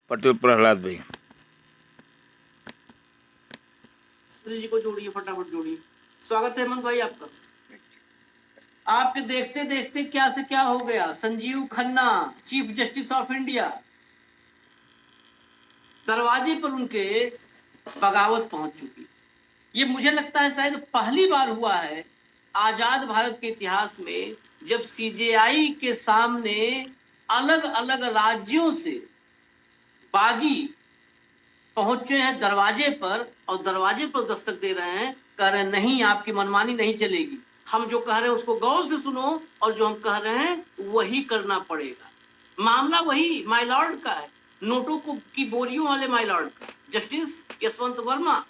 प्रहलाद भाई जी को जोड़िए, फटाफट जोड़िए। स्वागत है हेमंत भाई आपका। आपके देखते देखते क्या से क्या हो गया। Sanjeev Khanna chief justice of India, दरवाजे पर उनके बगावत पहुंच चुकी। ये मुझे लगता है शायद पहली बार हुआ है आजाद भारत के इतिहास में जब सीजेआई के सामने अलग अलग राज्यों से बागी पहुंचे हैं दरवाजे पर, और दरवाजे पर दस्तक दे रहे हैं, कह रहे हैं नहीं आपकी मनमानी नहीं चलेगी, हम जो कह रहे हैं उसको गौर से सुनो और जो हम कह रहे हैं वही करना पड़ेगा। मामला वही माय लॉर्ड का है, नोटों को की बोरियों वाले माय लॉर्ड का, जस्टिस यशवंत वर्मा।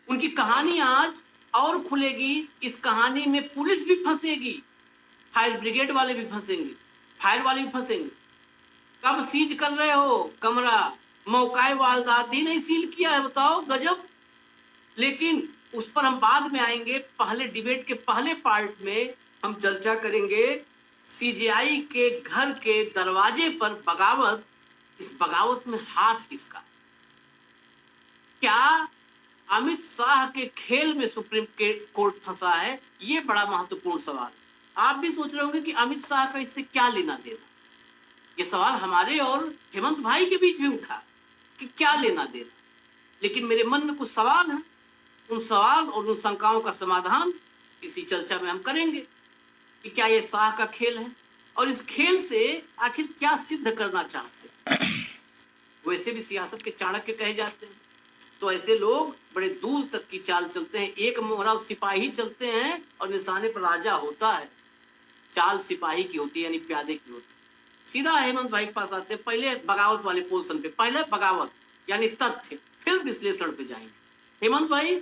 उनकी कहानी आज और खुलेगी। इस कहानी में पुलिस भी फंसेगी, फायर ब्रिगेड वाले भी फंसेंगे, फायर वाले भी फंसेंगे। कब सीज कर रहे हो कमरा, मौकाए वारदात ही नहीं सील किया है, बताओ गजब। लेकिन उस पर हम बाद में आएंगे। पहले डिबेट के पहले पार्ट में हम चर्चा करेंगे सीजेआई के घर के दरवाजे पर बगावत। इस बगावत में हाथ किसका? क्या अमित शाह के खेल में सुप्रीम कोर्ट फंसा है? ये बड़ा महत्वपूर्ण सवाल। आप भी सोच रहे होंगे कि अमित शाह का इससे क्या लेना देना। ये सवाल हमारे और हेमंत भाई के बीच में उठा कि क्या लेना देना, लेकिन मेरे मन में कुछ सवाल हैं। उन सवाल और उन शंकाओं का समाधान इसी चर्चा में हम करेंगे कि क्या ये शाह का खेल है और इस खेल से आखिर क्या सिद्ध करना चाहते हैं। वैसे भी सियासत के चाणक्य कहे जाते हैं, तो ऐसे लोग बड़े दूर तक की चाल चलते हैं। एक मोहरा सिपाही चलते हैं और निशाने पर राजा होता है। चाल सिपाही की होती है, यानी प्यादे की होती है। सीधा हेमंत भाई के पास आते हैं। पहले बगावत वाले पोर्शन पे, पहले बगावत यानी तथ्य, फिर विश्लेषण पे जाएंगे। हेमंत भाई,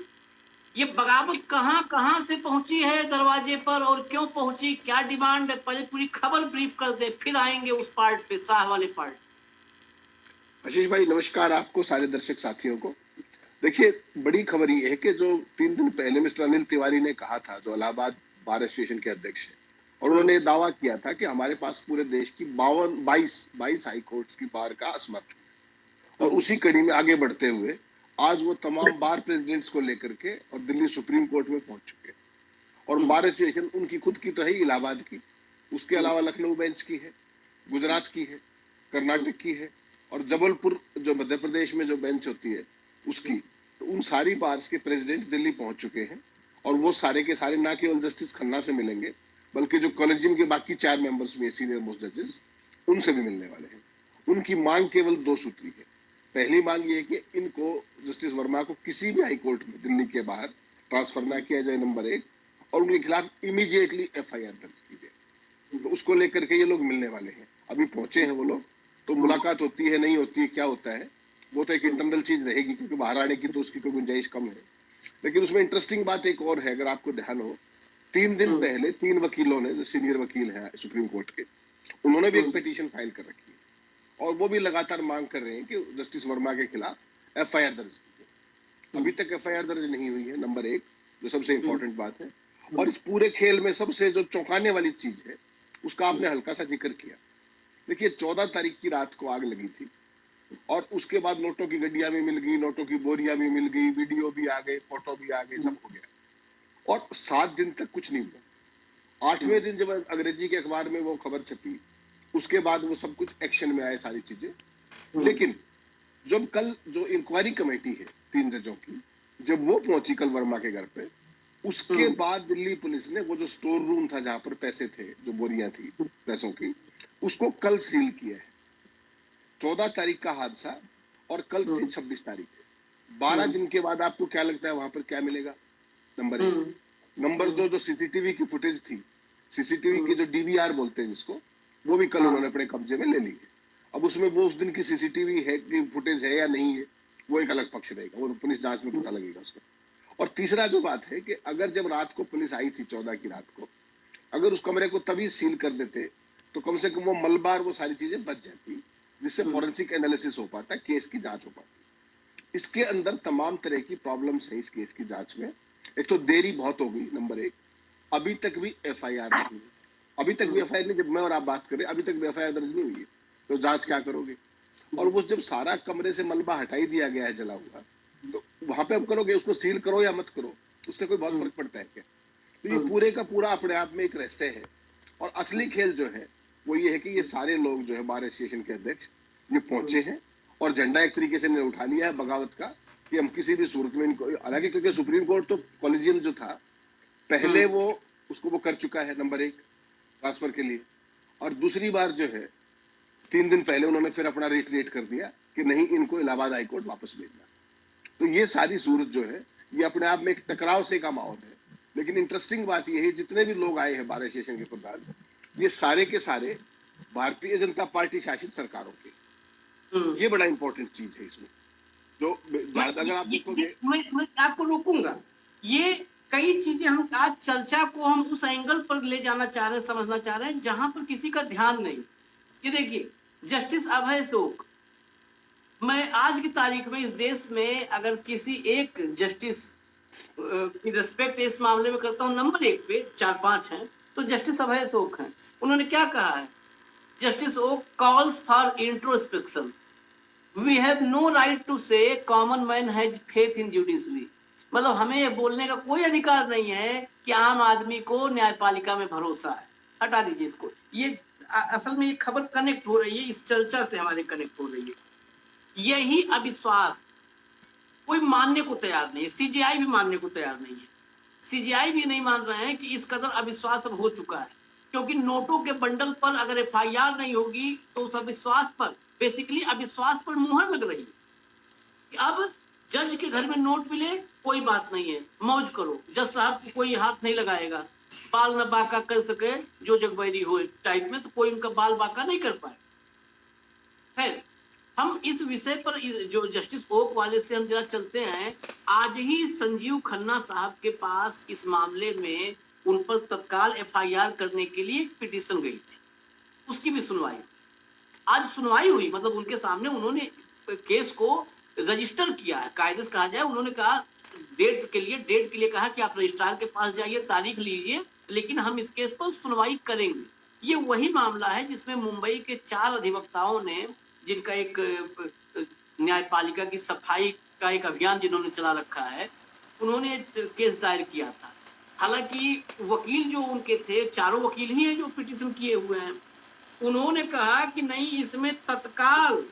ये बगावत कहां कहां से पहुंची है दरवाजे पर और क्यों पहुंची, क्या डिमांड है? पहले पूरी खबर ब्रीफ कर दे, फिर आएंगे उस पार्ट पे, शाह वाले पार्ट। आशीष भाई नमस्कार आपको, सारे दर्शक साथियों को। देखिए, बड़ी खबर ये है कि जो 3 दिन पहले मिस्टर अनिल तिवारी ने कहा था, जो इलाहाबाद बार एसोसिएशन के अध्यक्ष हैं, और उन्होंने दावा किया था कि हमारे पास पूरे देश की 22 हाई कोर्ट्स की बार का असमर्थ है। और उसी कड़ी में आगे बढ़ते हुए आज वो तमाम बार प्रेसिडेंट्स को लेकर के और दिल्ली सुप्रीम कोर्ट में पहुंच चुके हैं। और बार एसोसिएशन उनकी खुद की तो है ही, इलाहाबाद की, उसके अलावा लखनऊ बेंच की है, गुजरात की है, कर्नाटक की है, और जबलपुर जो मध्य प्रदेश में जो बेंच होती है उसकी। तो उन सारी बार्स के प्रेसिडेंट दिल्ली पहुंच चुके हैं और वो सारे के सारे ना केवल जस्टिस खन्ना से मिलेंगे, बल्कि जो कॉलेजियम के बाकी 4 मेंबर्स में सीनियर मोस्ट जजेस, उनसे भी मिलने वाले हैं। उनकी मांग केवल 2 सूत्री है। पहली मांग ये है कि इनको, जस्टिस वर्मा को, किसी भी हाई कोर्ट में दिल्ली के बाहर ट्रांसफर ना किया जाए, नंबर 1, और उनके खिलाफ इमीडिएटली FIR दर्ज की जाए। तो उसको लेकर के ये लोग मिलने वाले हैं। अभी पहुंचे हैं वो लोग, तो मुलाकात होती है नहीं होती है, क्या होता है वो तो एक इंटरनल चीज रहेगी, क्योंकि बाहर आने की तो उसकी कोई गुंजाइश कम है। लेकिन उसमें इंटरेस्टिंग बात एक और है, अगर आपको ध्यान हो, 3 दिन पहले 3 वकीलों ने, जो सीनियर वकील हैं सुप्रीम कोर्ट के, उन्होंने भी एक पिटीशन फाइल कर रखी है और वो भी लगातार मांग कर रहे हैं कि जस्टिस वर्मा के खिलाफ FIR दर्ज की जाए। अभी तक FIR दर्ज नहीं हुई है, नंबर 1, जो सबसे इंपॉर्टेंट बात है। और इस पूरे खेल में सबसे जो चौंकाने वाली चीज है, उसका आपने हल्का सा जिक्र किया। देखिए, 14 तारीख की रात को आग लगी थी और उसके बाद नोटों की गड्डियां भी मिल गई, नोटों की बोरियां भी मिल गई, वीडियो भी आ गए, फोटो भी आ गए, सब हो गया। और 7 दिन तक कुछ नहीं हुआ। 8वें दिन जब अंग्रेजी के अखबार में वो खबर छपी, उसके बाद वो सब कुछ एक्शन में आए, सारी चीजें। लेकिन जब कल जो इंक्वायरी कमेटी है 3 जजों की, जब वो पहुंची कल वर्मा के घर पे, उसके बाद दिल्ली पुलिस ने वो जो स्टोर रूम था जहां पर पैसे थे, जो बोरियां थी पैसों की, उसको कल सील किया है। 14 तारीख का हादसा और कल थी 26 तारीख। 12 दिन के बाद आपको क्या लगता है वहां पर क्या मिलेगा? नंबर 1। नंबर 2, जो सीसीटीवी की फुटेज थी, सीसीटीवी की जो DVR बोलते हैं जिसको, वो भी कल उन्होंने अपने कब्जे में ले ली है। अब उसमें वो उस दिन की सीसीटीवी है कि फुटेज है या नहीं है, वो एक अलग पक्ष रहेगा, वो पुलिस जांच में पता लगेगा उसका। और तीसरा जो बात है कि अगर जब रात को पुलिस आई थी 14 की रात को, अगर उस कमरे को तभी सील कर देते तो कम से कम वो मलबा और वो सारी चीजें बच जाती, जिससे फॉरेंसिक एनालिसिस हो पाता, केस की जांच हो पाती। इसके अंदर तमाम तरह की प्रॉब्लम्स है इस केस की जांच में। एक तो देरी बहुत हो गई, नंबर 1। अभी तक भी FIR नहीं है, अभी तक भी FIR नहीं। जब मैं और आप बात करें, अभी तक भी FIR दर्ज नहीं हुई है, तो जांच क्या करोगे? और वो जब सारा कमरे से मलबा हटाई दिया गया है जला हुआ, तो वहां पे अब करोगे उसको सील करो या मत करो, उससे कोई बहुत फर्क पड़ता है क्या? तो ये पूरे का पूरा अपने आप में एक रहस्य है। और असली खेल जो है वो ये है कि ये सारे लोग जो है बार एसोसिएशन के अध्यक्ष ये पहुंचे हैं और झंडा एक तरीके से इन्होंने उठा लिया है बगावत का कि हम किसी भी सूरत में इनको, हालांकि क्योंकि सुप्रीम कोर्ट तो कॉलेजियम जो था पहले वो उसको वो कर चुका है नंबर 1 ट्रांसफर के लिए, और दूसरी बार जो है 3 दिन पहले उन्होंने फिर अपना रिट्रेट कर दिया कि नहीं, इनको इलाहाबाद हाईकोर्ट वापस भेजना। तो ये सारी सूरत जो है ये अपने आप में एक टकराव से का माहौल है। लेकिन इंटरेस्टिंग बात यह है जितने भी लोग आए हैं बार एसोसिएशन के प्रधान, ये सारे के सारे भारतीय जनता पार्टी शासित सरकारों के। ये बड़ा इंपॉर्टेंट चीज है इसमें, जो अगर आप देखोगे। मैं आपको रोकूंगा। ये कई चीजें हम आज चर्चा को हम उस एंगल पर ले जाना चाह रहे हैं, समझना चाह रहे हैं जहां पर किसी का ध्यान नहीं। ये देखिए, जस्टिस अभय अशोक, मैं आज की तारीख में इस देश में अगर किसी एक जस्टिस की रिस्पेक्ट इस मामले में करता हूं, नंबर 1 पे 4-5 हैं तो जस्टिस अभय अशोक हैं। उन्होंने क्या कहा है? Justice Oka calls for introspection. We have no right to say common man has faith in judiciary. मतलब हमें ये बोलने का कोई अधिकार नहीं है कि आम आदमी को न्यायपालिका में भरोसा है। हटा दीजिए इसको। ये असल में ये खबर कनेक्ट हो रही है, इस चर्चा से हमारे कनेक्ट हो रही है। यही अविश्वास कोई मानने को तैयार नहीं है, सीजीआई भी मानने को तैयार नहीं है। सीजीआई भी नहीं मान रहे हैं कि इस कदर अविश्वास अब हो चुका है, क्योंकि नोटों के बंडल पर अगर एफआईआर नहीं होगी तो उस अविश्वास पर, बेसिकली अविश्वास पर मुहर लग रही है कि अब जज के घर में नोट मिले कोई बात नहीं है, मौज करो, जज साहब को कोई हाथ नहीं लगाएगा, बाल न बाका कर सके जो जगबैरी हो टाइप में, तो कोई उनका बाल बाका नहीं कर पाए। खैर, हम इस विषय पर जो जस्टिस ओक वाले से हम जरा चलते हैं। आज ही संजीव खन्ना साहब के पास इस मामले में उन पर तत्काल एफआईआर करने के लिए एक पिटीशन गई थी, उसकी भी सुनवाई आज सुनवाई हुई। मतलब उनके सामने उन्होंने केस को रजिस्टर किया है, कायदे से कहा जाए। उन्होंने कहा डेट के लिए कहा कि आप रजिस्ट्रार के पास जाइए, तारीख लीजिए, लेकिन हम इस केस पर सुनवाई करेंगे। ये वही मामला है जिसमें मुंबई के 4 अधिवक्ताओं ने, जिनका एक न्यायपालिका की सफाई का एक अभियान जिन्होंने चला रखा है, उन्होंने केस दायर किया था। हालांकि वकील जो उनके थे, चारों वकील ही हैं जो पिटीशन किए हुए हैं, उन्होंने कहा कि नहीं, इसमें तत्काल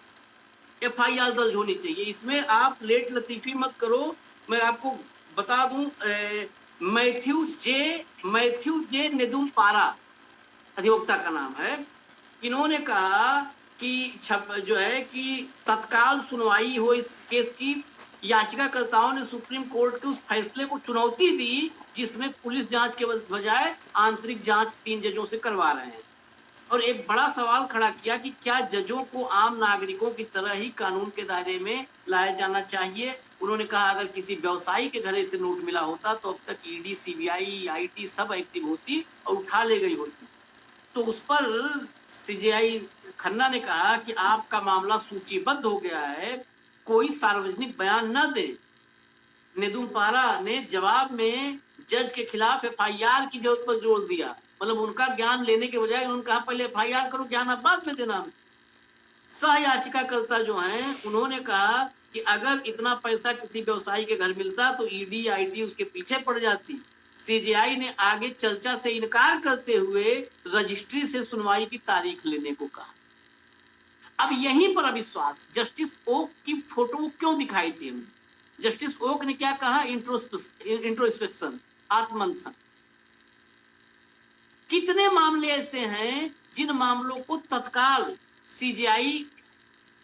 एफआईआर दर्ज होनी चाहिए, इसमें आप लेट लतीफी मत करो। मैं आपको बता दूं, मैथ्यू जे नेदुम्पारा अधिवक्ता का नाम है। इन्होंने कहा कि जो है कि तत्काल सुनवाई हो इस केस की। याचिकाकर्ताओं ने सुप्रीम कोर्ट के उस फैसले को चुनौती दी जिसमें पुलिस जांच के बजाय आंतरिक जांच 3 जजों से करवा रहे हैं, और एक बड़ा सवाल खड़ा किया कि क्या जजों को आम नागरिकों की तरह ही कानून के दायरे में लाया जाना चाहिए। उन्होंने कहा अगर किसी व्यवसायी के घर से नोट मिला होता तो अब तक ईडी, सीबीआई, आईटी सब एक्टिव होती और उठा ले गई होती। तो उस पर सीजीआई खन्ना ने कहा कि आपका मामला सूचीबद्ध हो गया है, कोई सार्वजनिक बयान न दे। नेदुम्पारा ने जवाब में जज के खिलाफ एफआईआर की जरूरत पर जोर दिया। मतलब उनका ज्ञान लेने के बजाय उन्होंने कहा पहले एफआईआर करो, ज्ञान आप बाद में देना। सह याचिकाकर्ता जो हैं उन्होंने कहा कि अगर इतना पैसा किसी व्यवसायी के घर मिलता तो ईडी, आईटी उसके पीछे पड़ जाती। सीजीआई ने आगे चर्चा से इनकार करते हुए रजिस्ट्री से सुनवाई की तारीख लेने को कहा। अब यहीं पर अविश्वास, जस्टिस ओक की फोटो क्यों दिखाई थी हमें? जस्टिस ओक ने क्या कहा? इंट्रोस्पेक्शन, आत्मंथन। कितने मामले ऐसे हैं जिन मामलों को तत्काल सीजीआई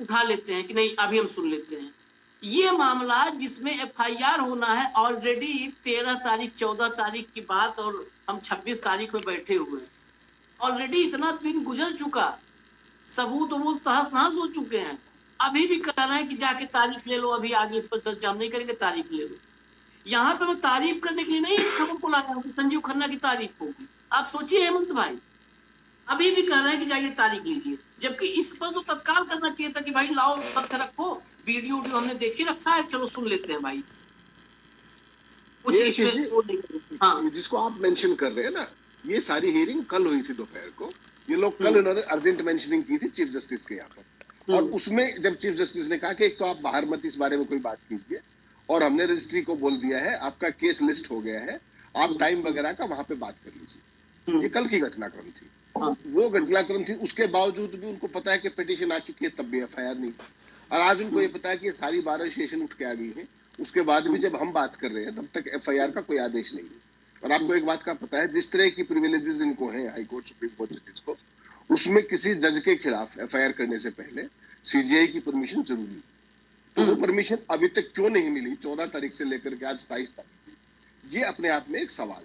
उठा लेते हैं कि नहीं अभी हम सुन लेते हैं। ये मामला जिसमें एफआईआर होना है ऑलरेडी 13 तारीख 14 तारीख की बात, और हम 26 तारीख में बैठे हुए हैं। ऑलरेडी इतना दिन गुजर चुका, सबूत वो तहस नहस हो चुके हैं, अभी भी कह रहे हैं कि जाके तारीख ले लो, अभी आगे इस पर चर्चा हम नहीं करेंगे, तारीख ले लो। यहाँ पे मैं तारीफ करने के लिए नहीं इस खबर को लाया हूँ कि संजीव खन्ना की तारीफ होगी। आप सोचिए हेमंत भाई, अभी भी कह रहे हैं कि जाइए तारीख लीजिए, जबकि इस पर तो तत्काल करना चाहिए था कि भाई लाओ तथ्य रखो, वीडियो हमने देख ही रखा है, चलो सुन लेते हैं भाई। कुछ हाँ, जिसको आप मेंशन कर रहे हैं ना, ये सारी हियरिंग कल हुई थी दोपहर को। ये लोग कल इन्होंने अर्जेंट मेंशनिंग की थी चीफ जस्टिस के यहाँ पर, और उसमें जब चीफ जस्टिस ने कहा कि एक तो आप बाहर मत इस बारे में कोई बात कीजिए, और हमने रजिस्ट्री को बोल दिया है आपका केस लिस्ट हो गया है, आप टाइम वगैरह का वहां पे बात कर लीजिए। ये कल की घटनाक्रम थी। वो घटनाक्रम थी, उसके बावजूद भी उनको पता है कि पिटीशन आ चुकी है, तब भी एफआईआर नहीं। और आज उनको ये पता है कि ये सारी 12 स्टेशन उठ के आ गई है, उसके बाद भी जब हम बात कर रहे हैं तब तक एफआईआर का कोई आदेश नहीं है। और आपको एक बात का पता है, जिस तरह की प्रिविलेजेस इनको है हाई कोर्ट सुप्रीम कोर्ट जजेस को, उसमें किसी जज के खिलाफ एफआईआर करने से पहले सीजीआई की परमिशन जरूरी है। तो वो परमिशन अभी तक क्यों नहीं मिली 14 तारीख से लेकर के आज 27 तारीख, ये अपने आप में एक सवाल।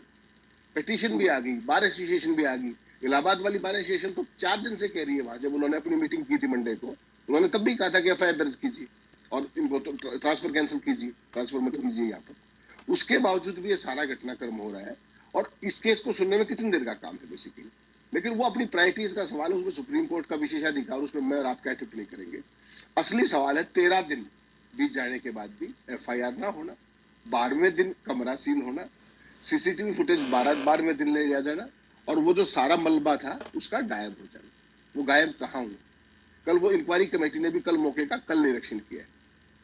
पिटीशन भी आ गई, बार एसोसिएशन भी आ गई। इलाहाबाद वाली बार एसोसिएशन तो 4 दिन से कह रही है, वहां जब उन्होंने अपनी मीटिंग की थी मंडे को, उन्होंने तब भी कहा था कि एफआईआर दर्ज कीजिए और इनको तो ट्रांसफर कैंसिल कीजिए, ट्रांसफर मत कीजिए यहाँ पर। उसके बावजूद भी ये सारा घटनाक्रम हो रहा है, और इस केस को सुनने में कितनी देर का काम है बेसिकली। लेकिन वो अपनी प्रायोरिटीज का सवाल है, उसमें सुप्रीम कोर्ट का विशेषाधिकार, उसमें मैं और आप क्या टिप्पणी करेंगे। असली सवाल है 13 दिन बीत जाने के बाद भी एफआईआर ना होना, 12वें दिन कमरा सील होना, सीसीटीवी फुटेज 12वें दिन ले जाना, और वो जो सारा मलबा था उसका गायब हो जाना। वो गायब कहाँ हुआ? कल वो इंक्वायरी कमेटी ने भी कल मौके का कल निरीक्षण किया है।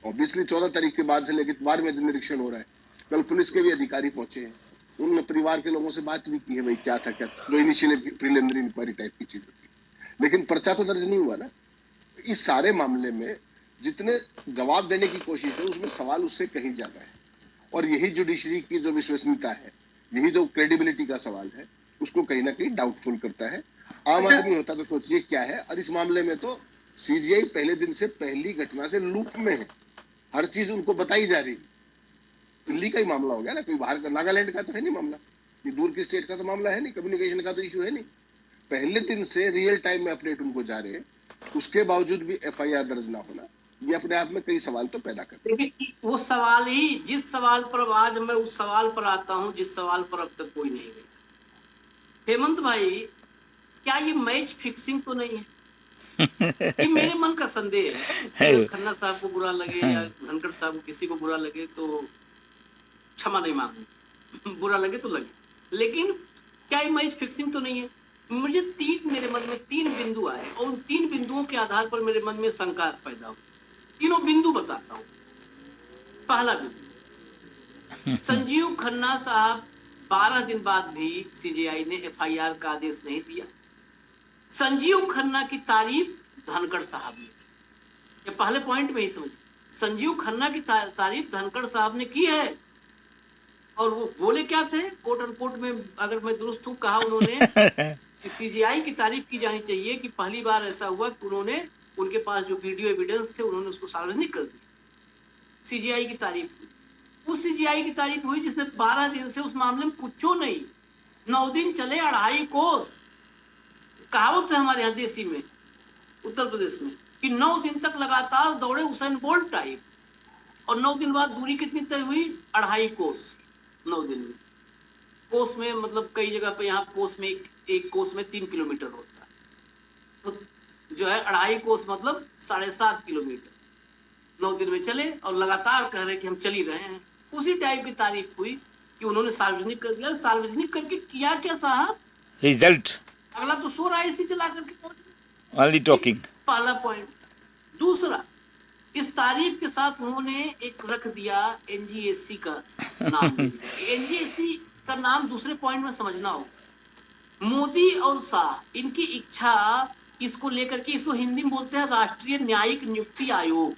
ऑब्वियसली 14 तारीख के बाद से लेकर 12वें दिन निरीक्षण हो रहा है। कल पुलिस के भी अधिकारी पहुंचे हैं, उन्होंने परिवार के लोगों से बात भी की है, भाई क्या था, क्या जो इनिशियल प्रिलिमिनरी इंक्वायरी टाइप की चीज होती है, लेकिन पर्चा तो दर्ज नहीं हुआ ना। इस सारे मामले में जितने जवाब देने की कोशिश है, उसमें सवाल उससे कहीं ज्यादा है। और यही जुडिशरी की जो विश्वसनीयता है, यही जो क्रेडिबिलिटी का सवाल है, उसको कहीं ना कहीं डाउटफुल करता है। आम आदमी होता तो सोचिए क्या है। और इस मामले में तो सीजीआई पहले दिन से, पहली घटना से लूप में है, हर चीज उनको बताई जा रही है। दिल्ली का ही मामला हो गया ना, कोई बाहर का, नागालैंड का तो है नहीं मामला, ये दूर की स्टेट का तो मामला है नहीं, कम्युनिकेशन का तो इशू है नहीं। पहले दिन से रियल टाइम में अपडेट उनको जा रहे हैं, उसके बावजूद भी एफआईआर दर्ज ना होना, ये अपने आप में कई सवाल तो पैदा करता है। देखिए, वो सवाल ही, जिस सवाल पर आज मैं उस सवाल पर आता हूं जिस सवाल पर अब तक कोई नहीं गया। हेमंत भाई, क्या ये मैच फिक्सिंग तो नहीं है? ये मेरे मन का संदेह है। इसके खन्ना साहब को बुरा लगे या धनखड़ साहब को, किसी को बुरा लगे तो क्षमा नहीं मांगू, बुरा लगे तो लगे, लेकिन क्या ये मैच फिक्सिंग तो नहीं है? मुझे मेरे मन में 3 बिंदु आए, और उन 3 बिंदुओं के आधार पर मेरे मन में शंका पैदा हो। तीनों बिंदु बताता हूं। पहला बिंदु, संजीव खन्ना साहब 12 दिन बाद भी सीजीआई ने एफआईआर का आदेश नहीं दिया। संजीव खन्ना की तारीफ धनखड़ साहब ने की। ये पहले पॉइंट में ही समझ, संजीव खन्ना की तारीफ धनखड़ साहब ने की है, और वो बोले क्या थे, कोट अनकोट में, अगर मैं दुरुस्त हूं, कहा उन्होंने कि सीजीआई की तारीफ की जानी चाहिए कि पहली बार ऐसा हुआ कि उन्होंने, उनके पास जो वीडियो एविडेंस थे उन्होंने उसको सार्वजनिक कर दिया। सीजीआई की तारीफ हुई, उस सीजीआई की तारीफ हुई जिसने 12 दिन से उस मामले में कुछ नहीं, 9 दिन चले 2.5 कोस। कहावत है हमारे यहाँ देसी में, उत्तर प्रदेश में, कि 9 दिन तक लगातार दौड़े उसेन बोल्ट टाइप, और 9 दिन बाद दूरी कितनी तय हुई? 2.5 कोस 9 दिन में। कोस में मतलब कई जगह पे, यहाँ कोस में एक कोस में 3 किलोमीटर होता है, तो जो है 2.5 कोस मतलब 7.5 किलोमीटर 9 दिन में चले, और लगातार कह रहे कि हम चल ही रहे हैं। उसी टाइप की तारीफ हुई कि उन्होंने सार्वजनिक कर दिया। सार्वजनिक करके किया क्या साहब? रिजल्ट अगला तो सो रहा है इसी चला करके पहुंच। Only talking. पहला पॉइंट। दूसरा, इस तारीफ के साथ उन्होंने एक रख दिया एनजीएससी का नाम। एनजीएससी का नाम दूसरे पॉइंट में समझना हो। मोदी और शाह, इनकी इच्छा इसको लेकर के, इसको हिंदी में बोलते हैं राष्ट्रीय न्यायिक नियुक्ति आयोग,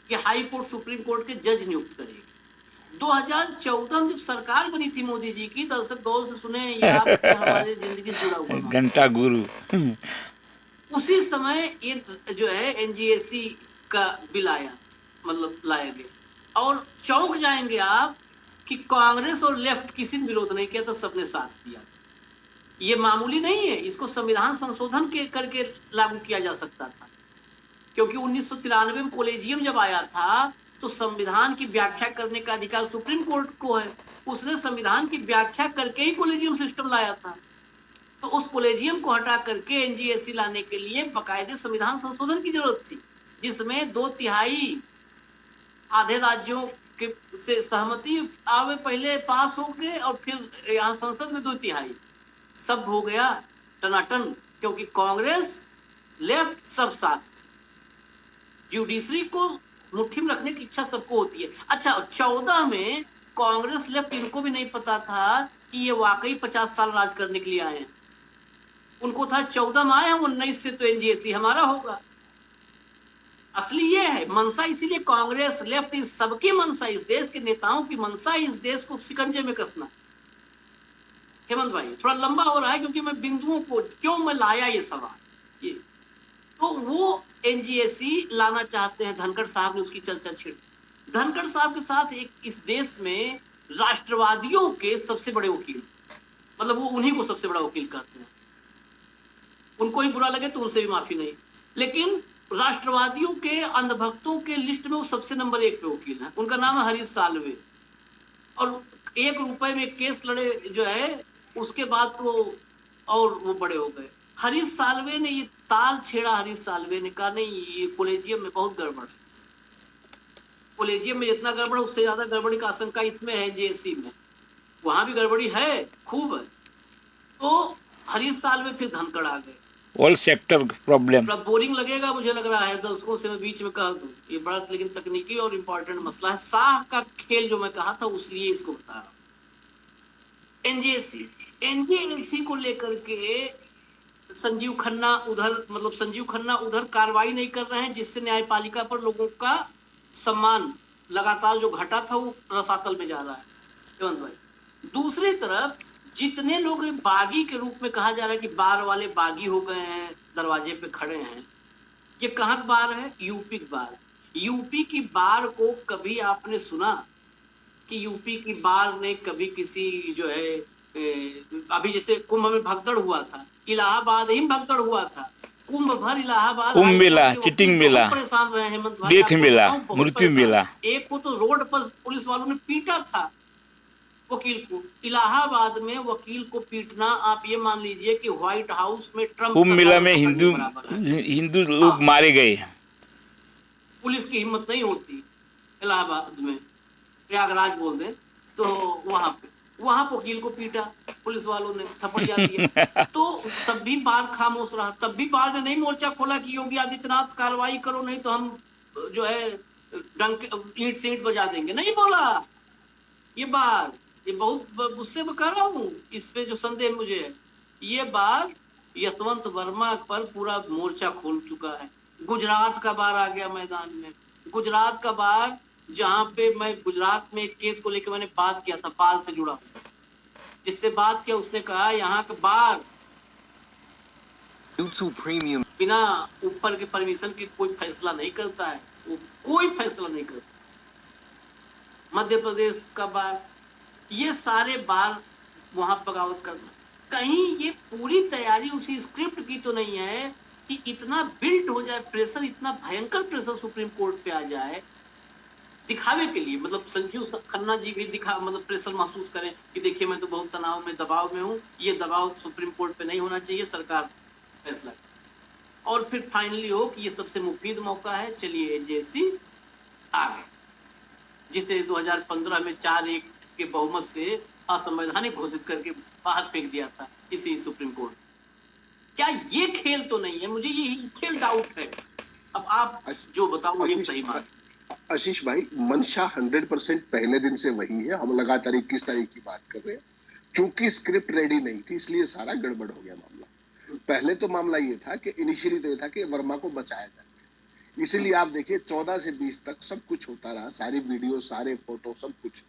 ये हाई कोर्ट सुप्रीम कोर्ट के जज नियुक्त करेगी। 2014 में जब सरकार बनी थी मोदी जी की, दर्शक गौर से सुने, ये आपके हमारे जिंदगी से जुड़ा हुआ घंटा गुरु। उसी समय ये जो है एनजीएससी का बिल आया, मतलब लाया गया, और चौंक जाएंगे आप कि कांग्रेस और लेफ्ट किसी ने विरोध नहीं किया, तो सबने साथ किया। ये मामूली नहीं है, इसको संविधान संशोधन के करके लागू किया जा सकता था, क्योंकि 1993 में कोलेजियम जब आया था तो संविधान की व्याख्या करने का अधिकार सुप्रीम कोर्ट को है। उसने संविधान की व्याख्या करके ही कोलेजियम सिस्टम लाया था। तो उस कोलेजियम को हटा करके एनजीएससी लाने के लिए बाकायदे संविधान संशोधन की जरूरत थी, जिसमें 2/3 आधे राज्यों के से सहमति आवे, पहले पास हो गए, और फिर यहाँ संसद में 2/3 सब हो गया टनाटन, क्योंकि कांग्रेस लेफ्ट सब साथ थे। जुडिशरी को मुट्ठी में रखने की इच्छा सबको होती है। अच्छा, 14 में कांग्रेस लेफ्ट इनको भी नहीं पता था कि ये वाकई 50 साल राज करने के लिए आए हैं। उनको था 14 में आए हैं, 19 से तो एनजेसी हमारा होगा। असली ये है मंशा, इसीलिए कांग्रेस लेफ्ट इस सबकी मंशा, इस देश के नेताओं की मंशा इस देश को शिकंजे में कसना। हेमंत भाई थोड़ा लंबा हो रहा है क्योंकि मैं बिंदुओं को क्यों मैं लाया ये सवाल, ये तो वो एनजीएसी लाना चाहते हैं। धनखड़ साहब ने उसकी चर्चा छेड़ी। धनखड़ साहब के साथ एक इस देश में राष्ट्रवादियों के सबसे बड़े वकील, मतलब वो उन्हीं को सबसे बड़ा वकील कहते हैं। उनको ही बुरा लगे तो उनसे भी माफी नहीं, लेकिन राष्ट्रवादियों के अंधभक्तों के लिस्ट में वो सबसे नंबर 1 पे वकील है। उनका नाम है हरीश साल्वे। और 1 रुपए में केस लड़े जो है, उसके बाद तो और वो बड़े हो गए। हरीश साल्वे ने ये ताल छेड़ा। हरीश साल्वे ने कहा नहीं, ये कॉलेजियम में बहुत गड़बड़ है। कॉलेजियम में जितना गड़बड़ उससे ज्यादा गड़बड़ी का आशंका इसमें है, जेएससी में। वहां भी गड़बड़ी है, खूब है। तो हरीश साल्वे फिर धनखड़ आ गए। All sector problem. बड़ा बोरिंग लगेगा मुझे लग रहा है, दर्शकों से मैं बीच में कह दूं, ये बड़ा लेकिन तकनीकी और इम्पोर्टेंट मसला है। शाह का खेल जो मैं कहा था, उसलिए इसको बता रहा हूं। एनजेएसी को लेकर के संजीव खन्ना उधर कार्रवाई नहीं कर रहे हैं, जिससे न्यायपालिका पर लोगों का सम्मान लगातार जो घटा था वो रसातल में जा रहा है। हेमंत भाई, दूसरी तरफ जितने लोग बागी के रूप में कहा जा रहा है कि बार वाले बागी हो गए हैं, दरवाजे पे खड़े हैं, ये कहाँ का बार है? यूपी की बार। यूपी की बार को कभी आपने सुना कि यूपी की बार ने कभी किसी जो है अभी जैसे कुंभ में भगदड़ हुआ था, इलाहाबाद ही भगदड़ हुआ था, कुंभ भर इलाहाबाद कुंभ मिला, चिटिंग मिला, परेशान रहे हेमंत भाई, डेथ मिला, मृत्यु मिला। एक को तो रोड पर पुलिस वालों ने पीटा था वकील को। इलाहाबाद में वकील को पीटना, आप ये मान लीजिए कि व्हाइट हाउस में ट्रम्प कुंभ मेला में हिंदू लोग मारे गए। पुलिस की हिम्मत नहीं होती इलाहाबाद में, प्रयागराज बोल दे तो वहां वकील को पीटा पुलिस वालों ने, थप्पड़िया दिया। तो तब भी बार खामोश रहा। तब भी बार ने नहीं मोर्चा खोला कि योगी आदित्यनाथ कार्रवाई करो, नहीं तो हम जो है डंक ईंट से ईंट बजा देंगे। नहीं बोला ये बार। ये बहुत गुस्से में कह रहा हूँ, इस पे जो संदेह मुझे है। ये बार यशवंत वर्मा पर पूरा मोर्चा खोल चुका है। गुजरात का बार आ गया मैदान में। गुजरात का बार, जहां पे मैं गुजरात में एक केस को लेकर मैंने बात किया था, बार से जुड़ा, जिससे बात किया, उसने कहा यहाँ का बार प्रीमियम बिना ऊपर के परमिशन के कोई फैसला नहीं करता है, वो कोई फैसला नहीं करता। मध्य प्रदेश का बार, ये सारे बार वहां बगावत करना। कहीं ये पूरी तैयारी उसी स्क्रिप्ट की तो नहीं है कि इतना बिल्ट हो जाए प्रेशर, इतना भयंकर प्रेशर सुप्रीम कोर्ट पे आ जाए दिखावे के लिए। मतलब संजीव खन्ना जी भी प्रेशर महसूस करें कि देखिए मैं तो बहुत तनाव में, दबाव में हूँ, ये दबाव सुप्रीम कोर्ट पे नहीं होना चाहिए, सरकार फैसला। और फिर फाइनली हो कि ये सबसे मुफीद मौका है, चलिए एनजेसी आ गए, जिसे 2015 में 4-1 के बहुमत से असंवैधानिक घोषित करके बाहर फेंक दिया था इसी सुप्रीम कोर्ट। क्या ये खेल तो नहीं है? मुझे ये खेल डाउट है। अब आप जो बताओ ये सही बात। आशीष भाई, मंशा 100% पहले दिन से वही है। हम लगातार 21 तारीख की बात कर रहे हैं। चूंकि स्क्रिप्ट रेडी नहीं थी, इसलिए सारा गड़बड़ हो गया मामला। पहले तो मामला ये था कि इनिशियली तो ये था कि वर्मा को बचाया जाए। इसीलिए आप देखिए 14 से 20 तक सब कुछ होता रहा, सारी वीडियो, सारे फोटो, सब कुछ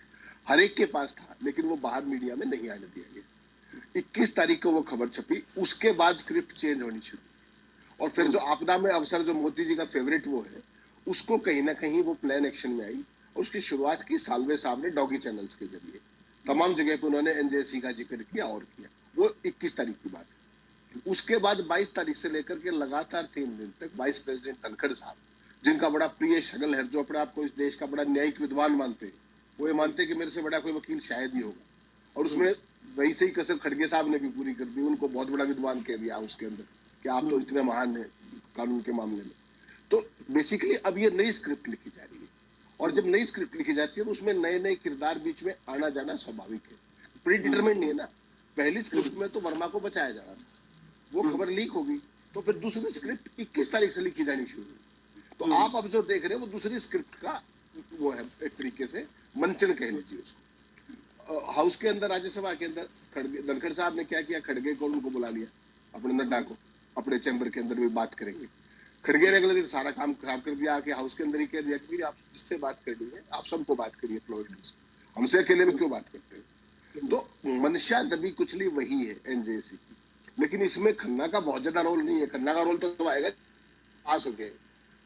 हर एक के पास था, लेकिन वो बाहर मीडिया में नहीं आने दिया गया। 21 तारीख को वो खबर छपी, उसके बाद स्क्रिप्ट चेंज होनी शुरू। और फिर जो आपदा में अफसर, जो मोदी जी का फेवरेट वो है, उसको कहीं ना कहीं वो प्लान एक्शन में आई और उसकी शुरुआत की साल्वे साहब ने डॉगी चैनल्स के जरिए। तमाम जगह पे उन्होंने एनजेसी का जिक्र किया और किया। वो 21 तारीख की बात है। उसके बाद 22 तारीख से लेकर के लगातार 3 दिन तक वाइस प्रेसिडेंट धनखड़ साहब, जिनका बड़ा प्रिय शगल है, जो अपने आपको इस देश का बड़ा न्यायिक विद्वान मानते हैं, वो ये मानते हैं कि मेरे से बड़ा कोई वकील शायद ही होगा। और उसमें वैसे ही कसर खड़गे साहब ने भी पूरी कर दी, उनको बहुत बड़ा विद्वान कह दिया उसके अंदर कि आप तो इतने महान हैं कानून के मामले में। तो बेसिकली अब ये नई स्क्रिप्ट लिखी जा रही है, और जब नई स्क्रिप्ट लिखी जाती है तो उसमें नए नए किरदार बीच में आना जाना स्वाभाविक है। प्री डिटरमिन्ड नहीं है ना। पहली स्क्रिप्ट में तो वर्मा को बचाया जा रहा था, वो खबर लीक होगी, तो फिर दूसरी स्क्रिप्ट 21 तारीख से लिखी जानी शुरू हुई। तो आप अब जो देख रहे हैं वो दूसरी स्क्रिप्ट का वो है, एक तरीके से मंचन कह लीजिए उसको। हाउस के अंदर, राज्यसभा के अंदर धनखड़ साहब ने क्या किया, खड़गे को उनको बुला लिया, अपने नड्डा को अपने चैम्बर के अंदर भी बात करेंगे। खड़गे ने अगले दिन सारा काम खराब कर दिया, कि हाउस के अंदर ही कह दिया कि आप जिससे बात करनी है आप सबको बात करिए, फ्लोर लीडर से, हमसे अकेले में क्यों बात करते हैं। तो मंशा दबी कुचली वही है एनजेसी की, लेकिन इसमें खन्ना का बहुत ज्यादा रोल नहीं है। खन्ना का रोल तो आएगा पास हो गए,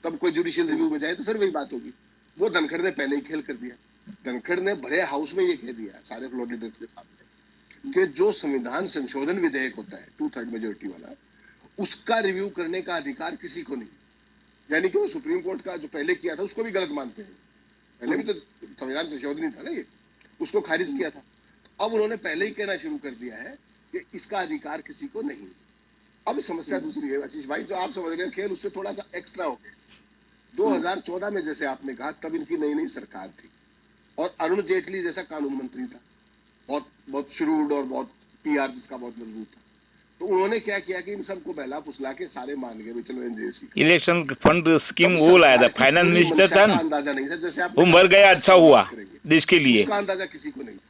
तब कोई जुडिशियल रिव्यू में जाए तो फिर वही बात होगी। वो धनखड़ ने पहले ही खेल कर दिया। धनखड़ ने भरे हाउस में ये कह दिया सारे फ्लोर लीडर्स के सामने कि जो संविधान संशोधन विधेयक होता है 2/3 मेजोरिटी वाला, उसका रिव्यू करने का अधिकार किसी को नहीं। यानी कि वो सुप्रीम कोर्ट का जो पहले किया था उसको भी गलत मानते हैं। पहले भी तो संविधान संशोधन ही था ना, ये उसको खारिज किया था। अब उन्होंने पहले ही कहना शुरू कर दिया है कि इसका अधिकार किसी को नहीं। अब समस्या दूसरी है आशीष भाई, जो आप समझ गए खेल उससे थोड़ा सा एक्स्ट्रा हो गया। 2014 में जैसे आपने कहा, तब इनकी नई नई सरकार थी और अरुण जेटली जैसा कानून मंत्री था, बहुत श्रूड और बहुत पीआर जिसका बहुत मजबूत था। तो उन्होंने क्या किया कि इन सबको बहला फुसला के सारे मान गए, चलो एनजेसी इलेक्शन फंड स्कीम वो लाया था, फाइनेंस मिनिस्टर था ना, अंदाजा नहीं था। जैसे आप वो मर गया, अच्छा हुआ देश के लिए, उसका अंदाजा किसी को नहीं था।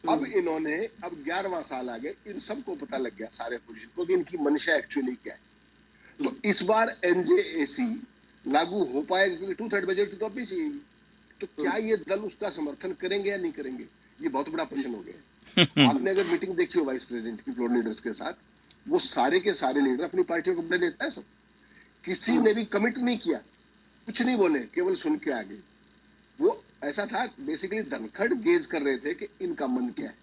अब इन्होंने, अब 11वां साल आ गए, इन सबको पता लग गया सारे अपोजिशन को कि इनकी मंशा एक्चुअली क्या है। तो इस बार एनजेसी लागू हो पाएगा, क्योंकि 2/3 मेजोरिटी तो अभी चाहिए। तो क्या ये दल उसका समर्थन करेंगे या नहीं करेंगे, ये बहुत बड़ा प्रश्न हो गया। आपने अगर मीटिंग देखी हो वाइस प्रेसिडेंट की फ्लोर लीडर्स के साथ, वो सारे के सारे लीडर अपनी पार्टियों को बड़े नेता है सब, किसी ने भी कमिट नहीं किया, कुछ नहीं बोले, केवल सुन के आगे। वो ऐसा था, बेसिकली धनखड़ गेज कर रहे थे कि इनका मन क्या है।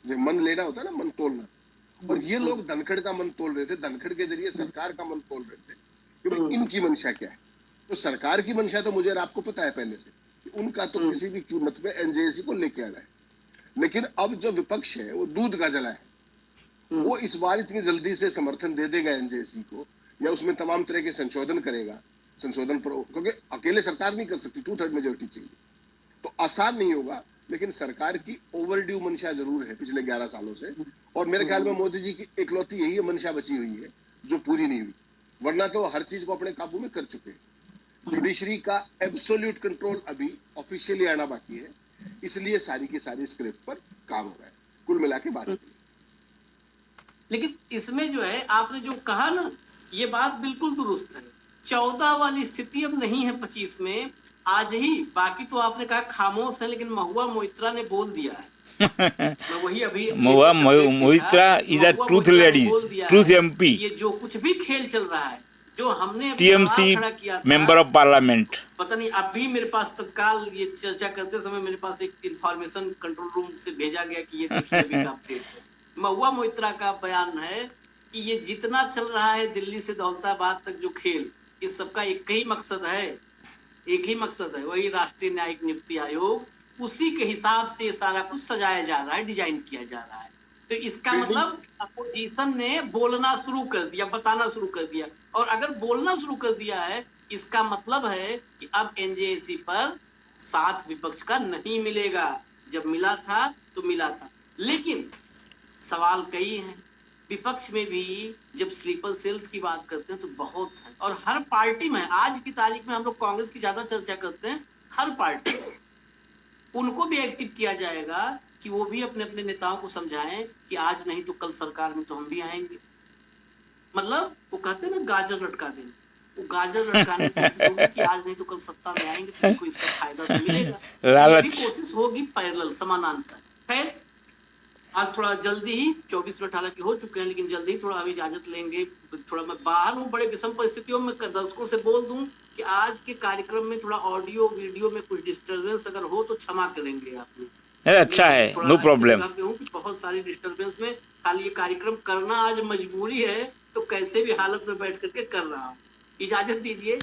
जो मन लेना होता है ना, मन तोलना, और ये लोग धनखड़ का मन तोल रहे थे, धनखड़ के जरिए सरकार का मन तोल रहे थे कि भाई इनकी मंशा क्या है। तो सरकार की मंशा तो मुझे और आपको पता है पहले से कि उनका तो किसी भी कीमत पे एनजेसी को लेके आना है। लेकिन अब जो विपक्ष है वो दूध का जला है, वो इस बार इतनी जल्दी से समर्थन दे देगा एनजेसी को, या उसमें तमाम तरह के संशोधन करेगा, संशोधन पर, क्योंकि अकेले सरकार नहीं कर सकती, 2/3 मेजोरिटी चाहिए, तो आसान नहीं होगा। लेकिन सरकार की ओवरड्यू मंशा जरूर है पिछले 11 सालों से, और मेरे ख्याल में मोदी जी की इकलौती यही मंशा बची हुई है जो पूरी नहीं हुई, वरना तो हर चीज को अपने काबू में कर चुके हैं। जुडिशरी का एब्सोल्यूट कंट्रोल अभी ऑफिशियली आना बाकी है, इसलिए सारी की सारी स्क्रिप्ट पर काम हो रहा है, कुल मिला के बात। लेकिन इसमें जो है आपने जो कहा ना, ये बात बिल्कुल दुरुस्त है। 14 वाली स्थिति अब नहीं है 25 में, आज ही। बाकी तो आपने कहा खामोश है, लेकिन महुआ मोइत्रा ने बोल दिया है। मैं वही अभी Mahua Moitra is a truth ladies, truth MP, ये जो कुछ भी खेल चल रहा है, जो हमने टीएमसी खड़ा किया था, मेंबर ऑफ पार्लियामेंट, पता नहीं अभी मेरे पास तत्काल ये चर्चा करते समय मेरे पास एक इंफॉर्मेशन कंट्रोल रूम से भेजा गया कि ये देखिए अभी का अपडेट है। महुआ मोइत्रा का बयान है कि ये जितना चल रहा है दिल्ली से दौलताबाद तक जो खेल, इस सबका एक ही मकसद है, एक ही मकसद है, वही राष्ट्रीय न्यायिक नियुक्ति आयोग, उसी के हिसाब से सारा कुछ सजाया जा रहा है, डिजाइन किया जा रहा है। तो इसका मतलब अपोजिशन ने बोलना शुरू कर दिया, बताना शुरू कर दिया, और अगर बोलना शुरू कर दिया है, इसका मतलब है कि अब एनजेसी पर साथ विपक्ष का नहीं मिलेगा। जब मिला था तो मिला था, लेकिन सवाल कई हैं। विपक्ष में भी जब स्लीपर सेल्स की बात करते हैं तो बहुत है, और हर पार्टी में, आज की तारीख में हम लोग कांग्रेस की ज्यादा चर्चा करते हैं, हर पार्टी उनको भी एक्टिव किया जाएगा कि वो भी अपने अपने नेताओं को समझाएं कि आज नहीं तो कल सरकार में तो हम भी आएंगे। मतलब वो कहते हैं ना, गाजर लटका दें, वो गाजर लटकाने की कोशिश होगी कि आज नहीं तो कल सत्ता में आएंगे तो उनको इसका फायदा तो मिलेगा। ये भी कोशिश होगी पैरेलल, समानांतर। खैर, आज थोड़ा जल्दी ही 24 मिनट हालांकि हो चुके हैं, लेकिन जल्दी ही थोड़ा अभी इजाजत लेंगे। थोड़ा मैं बाहर हूँ, बड़े विषम परिस्थितियों में, दर्शकों से बोल दूं कि आज के कार्यक्रम में थोड़ा ऑडियो वीडियो में कुछ डिस्टर्बेंस अगर हो तो क्षमा करेंगे आप लोग। अच्छा है, नो प्रॉब्लम। बहुत सारी डिस्टर्बेंस में, खाली ये कार्यक्रम करना आज मजबूरी है, तो कैसे भी हालत में बैठ करके कर रहा हूँ। इजाजत दीजिए।